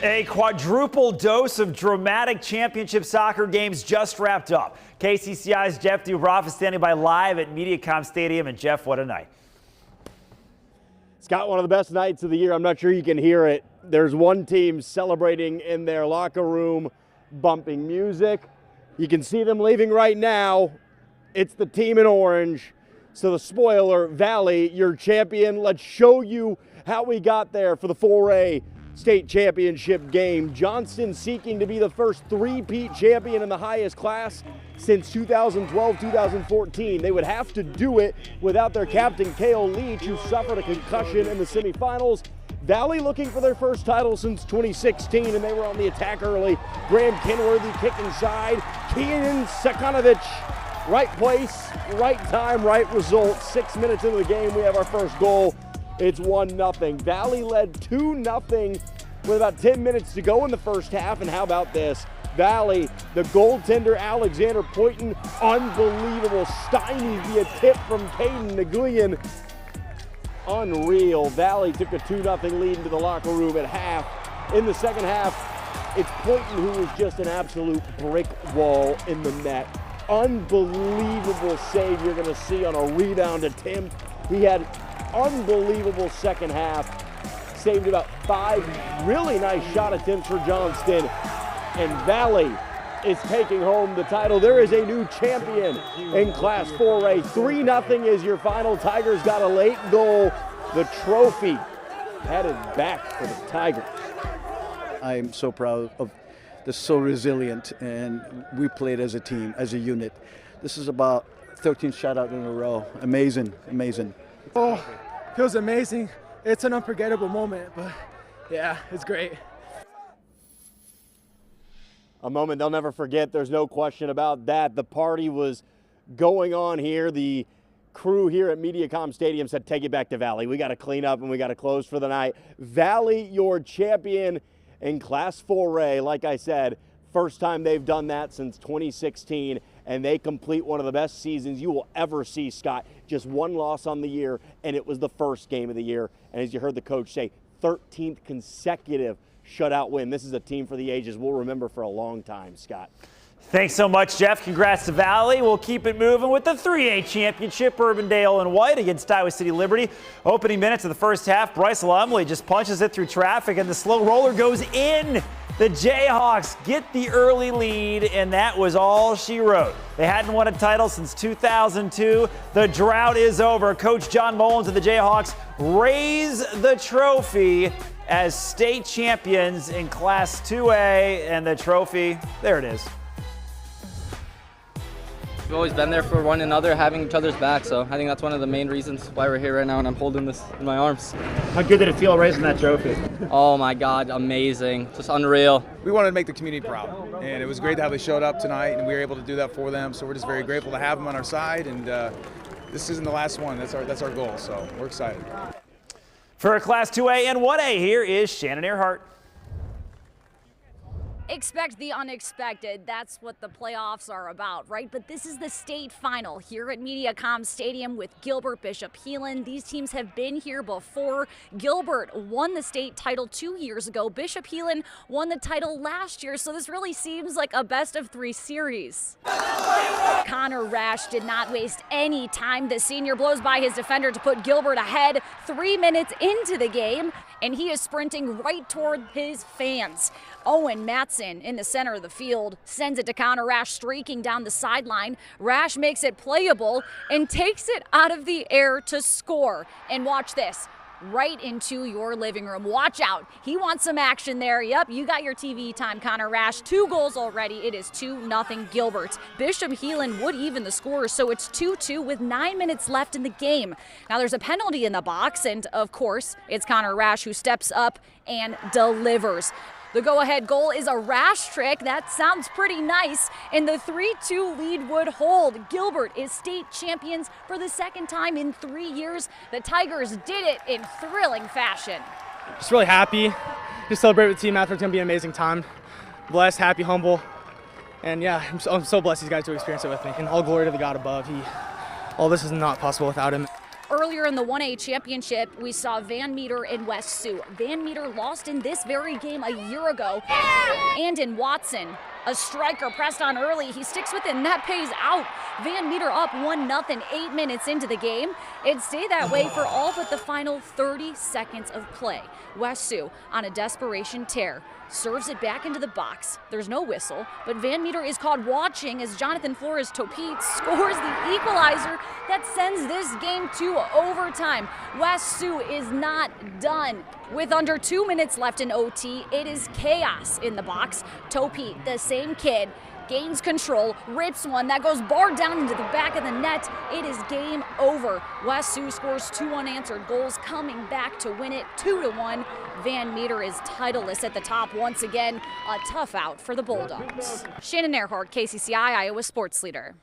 A quadruple dose of dramatic championship soccer games just wrapped up. KCCI's Jeff Dubroff is standing by live at Mediacom Stadium. And Jeff, what a night. Scott, one of the best nights of the year. I'm not sure you can hear it. There's one team celebrating in their locker room, bumping music. You can see them leaving right now. It's the team in orange. So the spoiler, Valley, your champion. Let's show you how we got there for the 4A state championship game. Johnston seeking to be the first three-peat champion in the highest class since 2012-2014. They would have to do it without their captain, Kale Leach, who suffered a concussion in the semifinals. Valley looking for their first title since 2016, and they were on the attack early. Graham Kenworthy kick inside. Keenan Sakanovic, right place, right time, right result. 6 minutes into the game, we have our first goal. It's 1-0. Valley led 2-0 with about 10 minutes to go in the first half. And how about this? Valley, the goaltender Alexander Poyton, unbelievable, stymied via tip from Caden Nguyen. Unreal. Valley took a 2-0 lead into the locker room at half. In the second half, it's Poyton who was just an absolute brick wall in the net. Unbelievable save you're going to see on a rebound attempt. He had unbelievable second half. Saved about 5 really nice shot attempts for Johnston. And Valley is taking home the title. There is a new champion in Class 4A. 3-0 is your final. Tigers got a late goal. The trophy headed back for the Tigers. I am so proud of they're so resilient, and we played as a team, as a unit. This is about 13 shutouts in a row. Amazing, amazing. Oh, feels amazing. It's an unforgettable moment, but yeah, it's great. A moment they'll never forget, there's no question about that. The party was going on here. The crew here at Mediacom Stadium said, take it back to Valley. We got to clean up and we got to close for the night. Valley, your champion in Class 4A. Like I said, first time they've done that since 2016, and they complete one of the best seasons you will ever see, Scott. Just one loss on the year, and it was the first game of the year. And as you heard the coach say, 13th consecutive shutout win. This is a team for the ages we'll remember for a long time, Scott. Thanks so much, Jeff. Congrats to Valley. We'll keep it moving with the 3A championship. Urbandale in white against Iowa City Liberty. Opening minutes of the first half, Bryce Lumley just punches it through traffic, and the slow roller goes in. The Jayhawks get the early lead, and that was all she wrote. They hadn't won a title since 2002. The drought is over. Coach John Mullins and the Jayhawks raise the trophy as state champions in Class 2A, and the trophy, there it is. We've always been there for one another, having each other's back, so I think that's one of the main reasons why we're here right now, and I'm holding this in my arms. How good did it feel raising that trophy? Oh my God, amazing, just unreal. We wanted to make the community proud, and it was great how they showed up tonight, and we were able to do that for them, so we're just very grateful to have them on our side, and this isn't the last one. That's our goal, so we're excited. For Class 2A and 1A, here is Shannon Earhart. Expect the unexpected. That's what the playoffs are about, right? But this is the state final here at Mediacom Stadium with Gilbert Bishop Heelan. These teams have been here before. Gilbert won the state title 2 years ago. Bishop Heelan won the title last year, so this really seems like a best-of-3 series. Connor Rash did not waste any time. The senior blows by his defender to put Gilbert ahead 3 minutes into the game, and he is sprinting right toward his fans. Owen Matson in the center of the field sends it to Connor Rash, streaking down the sideline. Rash makes it playable and takes it out of the air to score. And watch this, right into your living room. Watch out. He wants some action there. Yep, you got your TV time, Connor Rash. 2 goals already. It is 2-0 Gilbert. Bishop Heelan would even the score, so it's 2-2 with 9 minutes left in the game. Now there's a penalty in the box, and of course, it's Connor Rash who steps up and delivers. The go-ahead goal is a Rash trick. That sounds pretty nice. And the 3-2 lead would hold. Gilbert is state champions for the second time in 3 years. The Tigers did it in thrilling fashion. Just really happy to celebrate with the team after. It's going to be an amazing time. Blessed, happy, humble. And yeah, I'm so blessed these guys to experience it with me. And all glory to the God above. All this is not possible without him. Earlier in the 1A championship, we saw Van Meter and West Sioux. Van Meter lost in this very game a year ago. And in Watson, a striker pressed on early. He sticks with it, and that pays out. Van Meter up 1-0 8 minutes into the game. It stayed that way for all but the final 30 seconds of play. West Sioux on a desperation tear serves it back into the box. There's no whistle, but Van Meter is caught watching as Jonathan Flores Topete scores the equalizer that sends this game to overtime. West Sioux is not done. With under 2 minutes left in OT, it is chaos in the box. Topete, the same kid, gains control, rips one that goes barred down into the back of the net. It is game over. West Sioux scores 2 unanswered goals, coming back to win it 2-1. Van Meter is titleless at the top once again. A tough out for the Bulldogs. Shannon Earhart, KCCI Iowa Sports Leader.